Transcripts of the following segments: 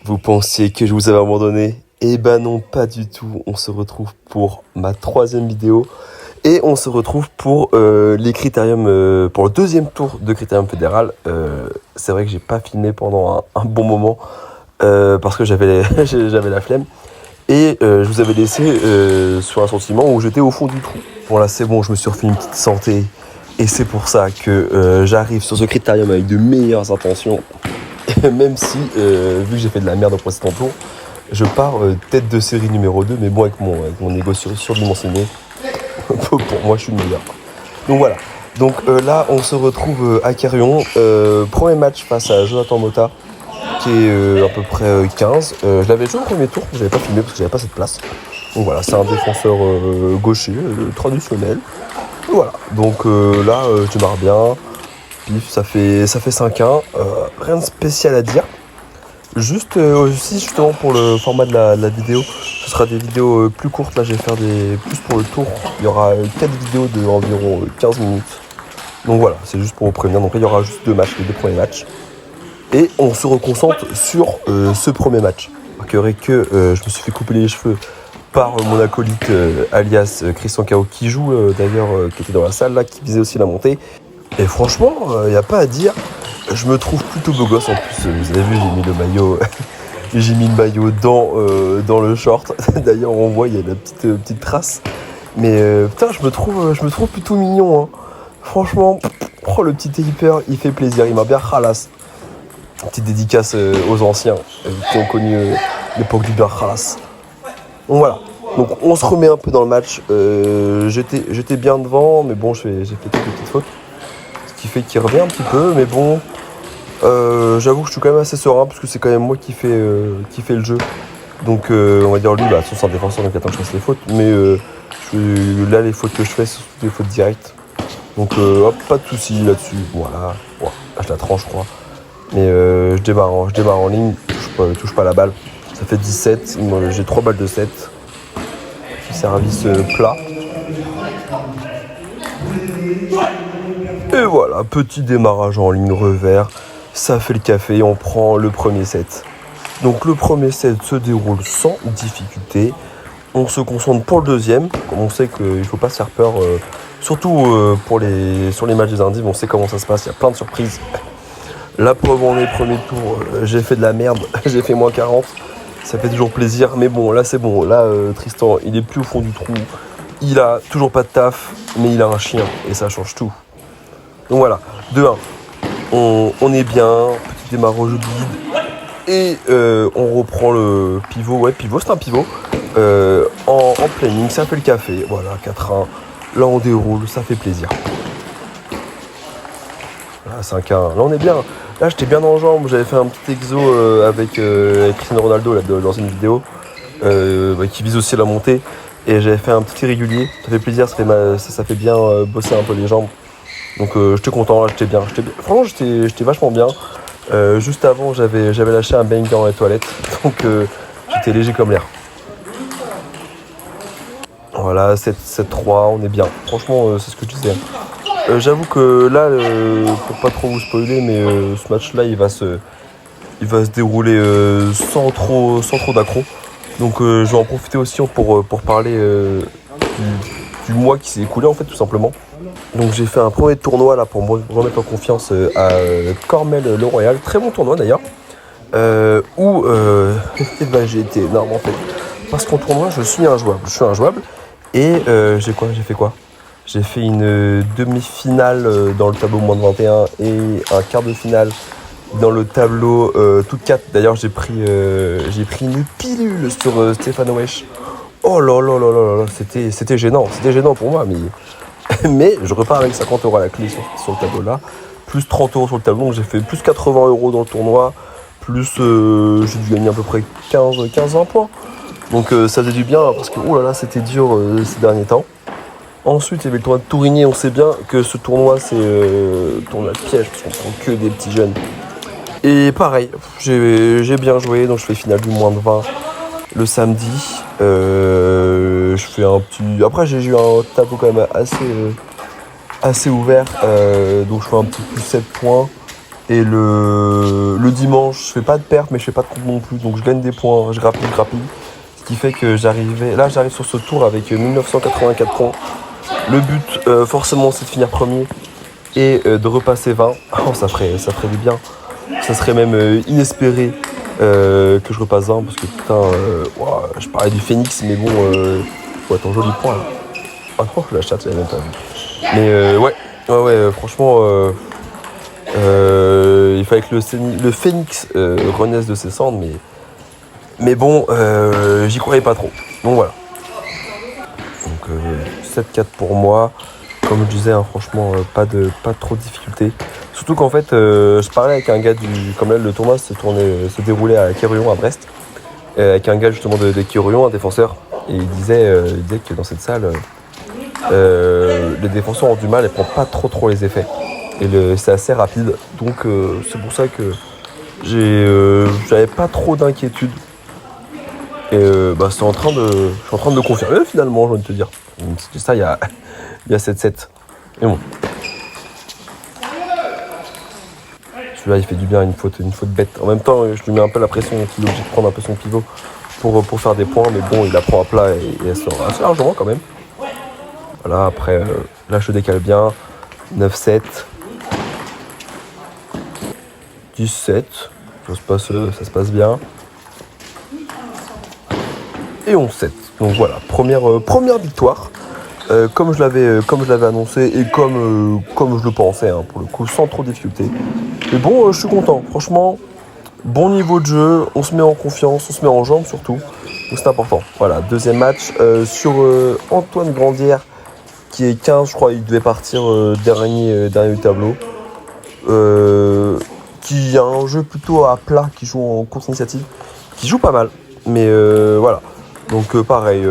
Vous pensiez que je vous avais abandonné? Eh ben non, pas du tout. On se retrouve pour ma 3e vidéo. Et on se retrouve pour les critériums, pour le 2e tour de critérium fédéral. C'est vrai que j'ai pas filmé pendant un bon moment parce que j'avais la flemme. Et je vous avais laissé sur un sentiment où j'étais au fond du trou. Bon là c'est bon, je me suis refait une petite santé. Et c'est pour ça que j'arrive sur ce critérium avec de meilleures intentions. Même si, vu que j'ai fait de la merde au précédent tour, je pars tête de série numéro 2. Mais bon, avec mon égo surdimensionné, pour moi je suis le meilleur. Donc voilà. Donc là on se retrouve à Carrion. Premier match face à Jonathan Motta, qui est à peu près 15. Je l'avais joué au premier tour, je n'avais pas filmé parce que j'avais pas cette place. Donc voilà, c'est un défenseur gaucher, traditionnel. Et voilà, donc là je démarre bien. Pif, ça fait 5-1. Rien de spécial à dire. Juste aussi justement pour le format de la vidéo, ce sera des vidéos plus courtes. Là je vais faire plus pour le tour. Il y aura 4 vidéos de environ 15 minutes. Donc voilà, c'est juste pour vous prévenir. Donc là il y aura juste 2 matchs, les 2 premiers matchs. Et on se reconcentre sur ce premier match. Vous remarquerez que je me suis fait couper les cheveux par mon acolyte alias Christian Kao qui joue d'ailleurs, qui était dans la salle là, qui visait aussi la montée. Et franchement, il n'y a pas à dire. Je me trouve plutôt beau gosse en plus. Vous avez vu, j'ai mis le maillot. J'ai mis le maillot dans le short. D'ailleurs, on voit, il y a la petite trace. Mais putain, je me trouve plutôt mignon. Hein. Franchement, le petit taper, il fait plaisir. Il m'a bien ralasse. Petite dédicace aux anciens qui ont connu l'époque du bien ralasse. Donc voilà. Donc on se remet un peu dans le match. J'étais bien devant, mais bon, j'ai fait quelques petites fautes. Ce qui fait qu'il revient un petit peu, mais bon. J'avoue que je suis quand même assez serein parce que c'est quand même moi qui fait le jeu. Donc on va dire lui, bah, c'est un défenseur, donc attends que je fasse les fautes. Mais là, les fautes que je fais, c'est des fautes directes. Donc hop, pas de soucis là-dessus. Voilà. Bon, là, je la tranche, je crois. Mais je démarre en ligne, touche pas la balle. Ça fait 17, j'ai 3 balles de 7. Service plat. Et voilà, petit démarrage en ligne revers. Ça fait le café, on prend le premier set. Donc le premier set se déroule sans difficulté. On se concentre pour le deuxième. Comme on sait qu'il ne faut pas se faire peur, surtout sur les matchs des indices, on sait comment ça se passe, il y a plein de surprises. La preuve en est, premier tour, j'ai fait de la merde, j'ai fait moins 40. Ça fait toujours plaisir, mais bon, là c'est bon. Là, Tristan, il est plus au fond du trou. Il a toujours pas de taf, mais il a un chien, et ça change tout. Donc voilà, 2-1. On est bien, petit démarrage au guide. Et on reprend le pivot. Ouais, pivot, c'est un pivot. En planning, ça fait le café. Voilà, 4-1. Là, on déroule, ça fait plaisir. Là, 5-1. Là, on est bien. Là, j'étais bien en jambes. J'avais fait un petit exo avec Cristiano Ronaldo là, dans une vidéo qui vise aussi la montée. Et j'avais fait un petit irrégulier. Ça fait plaisir, ça fait bien bosser un peu les jambes. Donc, j'étais content. Là, j'étais bien. Franchement, j'étais vachement bien. Juste avant, j'avais lâché un bang dans les toilettes. Donc, j'étais léger comme l'air. Voilà, 7-3, on est bien. Franchement, c'est ce que je disais. J'avoue que là, pour pas trop vous spoiler, mais ce match-là, il va se dérouler sans trop d'accro. Donc je vais en profiter aussi pour parler du mois qui s'est écoulé, en fait, tout simplement. Donc j'ai fait un premier tournoi là pour me remettre en confiance à Cormel-le-Royal. Très bon tournoi d'ailleurs. Où j'ai été énorme en fait. Parce qu'en tournoi, je suis injouable. Et j'ai fait quoi? J'ai fait une demi-finale dans le tableau moins de 21 et un quart de finale dans le tableau toutes 4. D'ailleurs, j'ai pris une pilule sur Stéphane Wesh. Oh là là là là là, c'était gênant. C'était gênant pour moi, mais je repars avec 50 € à la clé sur le tableau là. Plus 30 € sur le tableau, donc j'ai fait plus 80 € dans le tournoi. Plus j'ai dû gagner à peu près 15-20 points. Donc ça faisait du bien parce que oh là là, c'était dur ces derniers temps. Ensuite, il y avait le tournoi de Tourigny. On sait bien que ce tournoi, c'est tournoi de piège parce qu'on prend que des petits jeunes. Et pareil, j'ai bien joué, donc je fais finale du moins de 20 le samedi. Je fais un petit. Après, j'ai eu un tableau quand même assez assez ouvert. Donc je fais un petit plus 7 points. Et le dimanche, je fais pas de perte, mais je fais pas de compte non plus. Donc je gagne des points, je grappille. Ce qui fait que j'arrive sur ce tour avec 1984 points. Le but, forcément, c'est de finir premier et de repasser 20. Oh, ça ferait du bien. Ça serait même inespéré que je repasse 20 parce que putain, wow, je parlais du Phoenix, mais bon, attends, joli point là. Ah non, la chatte, j'avais même pas vu. Mais ouais, franchement, il fallait que le Phoenix renaisse de ses cendres, mais bon, j'y croyais pas trop. Donc voilà. Donc 7-4 pour moi. Comme je disais, hein, franchement, pas trop de difficultés. Surtout qu'en fait, je parlais avec un gars comme là, le tournoi se déroulait à Quéruillon, à Brest, avec un gars justement de Quéruillon, un défenseur, et il disait que dans cette salle, les défenseurs ont du mal et prennent pas trop les effets. Et c'est assez rapide, donc c'est pour ça que j'avais pas trop d'inquiétude. Et je suis en train de le confirmer finalement, j'ai envie de te dire. C'était ça il y a 7-7. Et bon. Celui-là il fait du bien, une faute bête. En même temps, je lui mets un peu la pression, il est obligé de prendre un peu son pivot pour faire des points, mais bon, il la prend à plat et elle sort assez largement quand même. Voilà, après, là je décale bien. 9-7. 17. Ça se passe bien. Et 11-7. Donc voilà, première victoire. Comme je l'avais annoncé et comme je le pensais, hein, pour le coup, sans trop de difficulté. Mais bon, je suis content. Franchement, bon niveau de jeu. On se met en confiance, on se met en jambes surtout. Donc c'est important. Voilà, deuxième match sur Antoine Grandière, qui est 15, je crois. Il devait partir dernier du tableau. Qui a un jeu plutôt à plat, qui joue en course initiative, qui joue pas mal. Mais voilà. Donc pareil,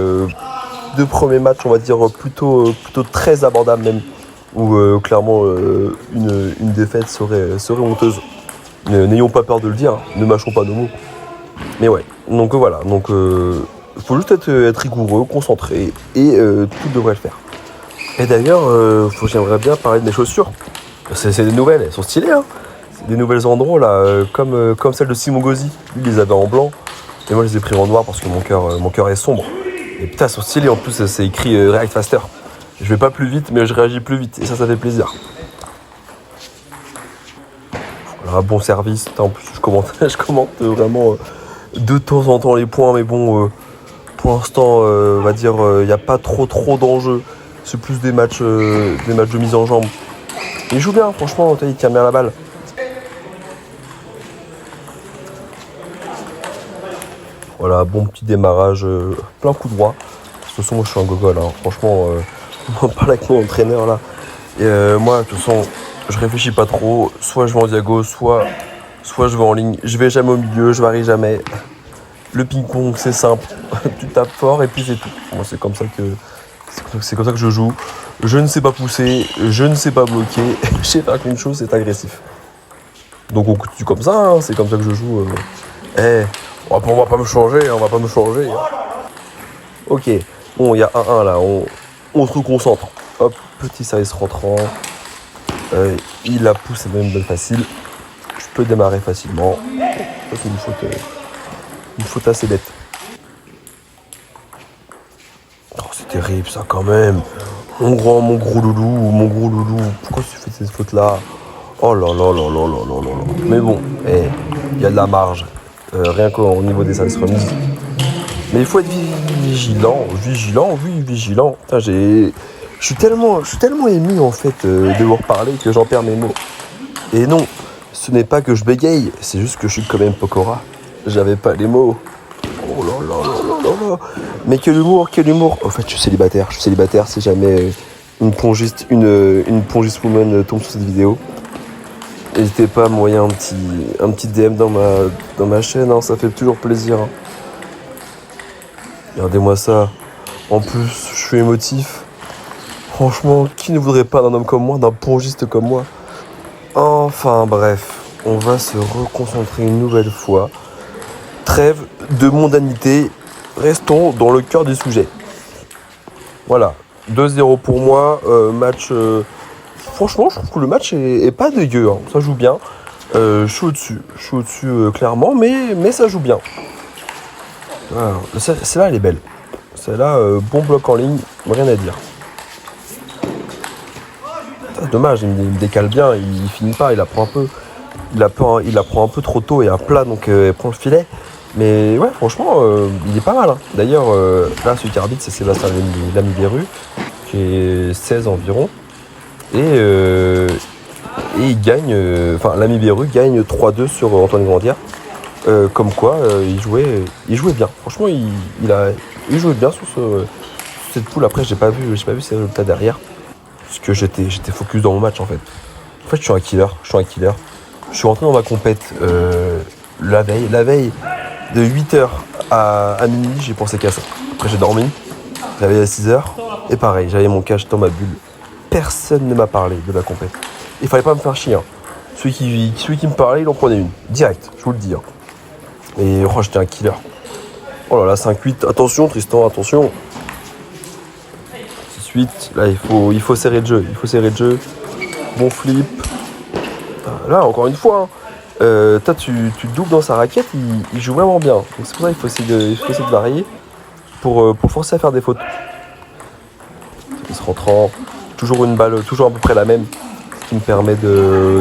deux premiers matchs, on va dire plutôt très abordables même, où clairement une défaite serait honteuse. N'ayons pas peur de le dire, ne mâchons pas nos mots. Mais ouais, donc voilà, donc faut juste être rigoureux, concentré, et tout devrait le faire. Et d'ailleurs, j'aimerais bien parler de mes chaussures. C'est des nouvelles, elles sont stylées, hein. C'est des nouvelles Andro là, comme celle de Simon Gauzy. Lui, il les avait en blanc, et moi je les ai pris en noir parce que mon cœur est sombre. Et putain, elles sont stylées, en plus c'est écrit React Faster. Je vais pas plus vite, mais je réagis plus vite, et ça fait plaisir. Voilà, bon service. En plus, je commente vraiment de temps en temps les points, mais bon, pour l'instant, on va dire, il n'y a pas trop d'enjeux. C'est plus des matchs de mise en jambe. Il joue bien, franchement, il tient bien la balle. Voilà, bon petit démarrage, plein coup droit. De toute façon, moi je suis un gogol, hein. Franchement, on parle avec mon entraîneur là. Et moi, de toute façon, je réfléchis pas trop. Soit je vais en diago, soit je vais en ligne. Je vais jamais au milieu, je varie jamais. Le ping-pong, c'est simple. Tu tapes fort et puis c'est tout. Moi, c'est comme ça que je joue. Je ne sais pas pousser, je ne sais pas bloquer. Je sais faire qu'une chose, c'est agressif. Donc on continue comme ça, hein. C'est comme ça que je joue. On va pas me changer. Ok, bon, il y a 1-1 là, on se reconcentre. Hop, petit service rentrant. Il la pousse, c'est même bonne facile. Je peux démarrer facilement. C'est une faute assez bête. Oh, c'est terrible ça quand même. Mon gros loulou. Pourquoi tu fais cette faute là? Oh là là. Mais bon, il y a de la marge. Rien qu'au niveau des services remises. Mais il faut être vigilant. Putain, je suis tellement ému en fait de vous reparler que j'en perds mes mots. Et non, ce n'est pas que je bégaye, c'est juste que je suis quand même Pokora. J'avais pas les mots. Oh là. Mais quel humour. En fait, je suis célibataire si jamais une pongiste woman tombe sur cette vidéo. N'hésitez pas à m'envoyer un petit DM dans ma chaîne, hein, ça fait toujours plaisir. Hein. Regardez-moi ça. En plus, je suis émotif. Franchement, qui ne voudrait pas d'un homme comme moi, d'un pongiste comme moi? Enfin bref, on va se reconcentrer une nouvelle fois. Trêve de mondanité, restons dans le cœur du sujet. Voilà, 2-0 pour moi, match franchement, je trouve que le match est pas dégueu. Hein. Ça joue bien. Je suis au-dessus clairement, mais ça joue bien. Voilà. Celle-là, elle est belle. Celle-là, bon bloc en ligne, rien à dire. Dommage, il me décale bien, il finit pas, il la prend un peu. Il la prend un peu trop tôt et à plat, donc elle prend le filet. Mais ouais, franchement, il est pas mal. Hein. D'ailleurs, là, celui qui arbitre, c'est Sébastien Lamibéru, qui est 16 environ. Et il gagne, Lamibéru gagne 3-2 sur Antoine Grandière. Comme quoi, il jouait bien. Franchement, il jouait bien sur cette poule. Après, j'ai pas vu ses résultats derrière. Parce que j'étais focus dans mon match en fait. En fait, je suis un killer. Je suis rentré dans ma compète la veille de 8h à minuit, j'ai pensé qu'à ça. Après, j'ai dormi, réveillé à 6h, et pareil, j'avais mon cash dans ma bulle. Personne ne m'a parlé de la compète. Il fallait pas me faire chier. Hein. Celui qui me parlait, il en prenait une. Direct, je vous le dis. Hein. Et oh, j'étais un killer. Oh là là, 5-8. Attention, Tristan, attention. 6-8. Là, il faut serrer le jeu. Bon flip. Là, encore une fois, hein, toi, tu doubles dans sa raquette, il joue vraiment bien. Donc c'est pour ça qu'il faut essayer de varier pour forcer à faire des fautes. Il se rentrant, toujours une balle, toujours à peu près la même, ce qui me permet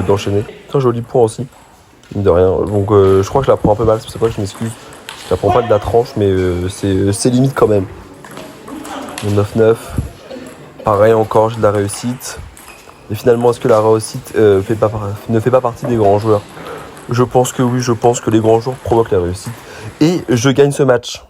d'enchaîner. Très joli point aussi, mine de rien. Donc je crois que je la prends un peu mal, c'est pour ça que je m'excuse. Je la prends pas de la tranche, mais c'est limite quand même. Mon 9-9, pareil encore, j'ai de la réussite. Et finalement, est-ce que la réussite ne fait pas partie des grands joueurs ? Je pense que oui, je pense que les grands joueurs provoquent la réussite. Et je gagne ce match.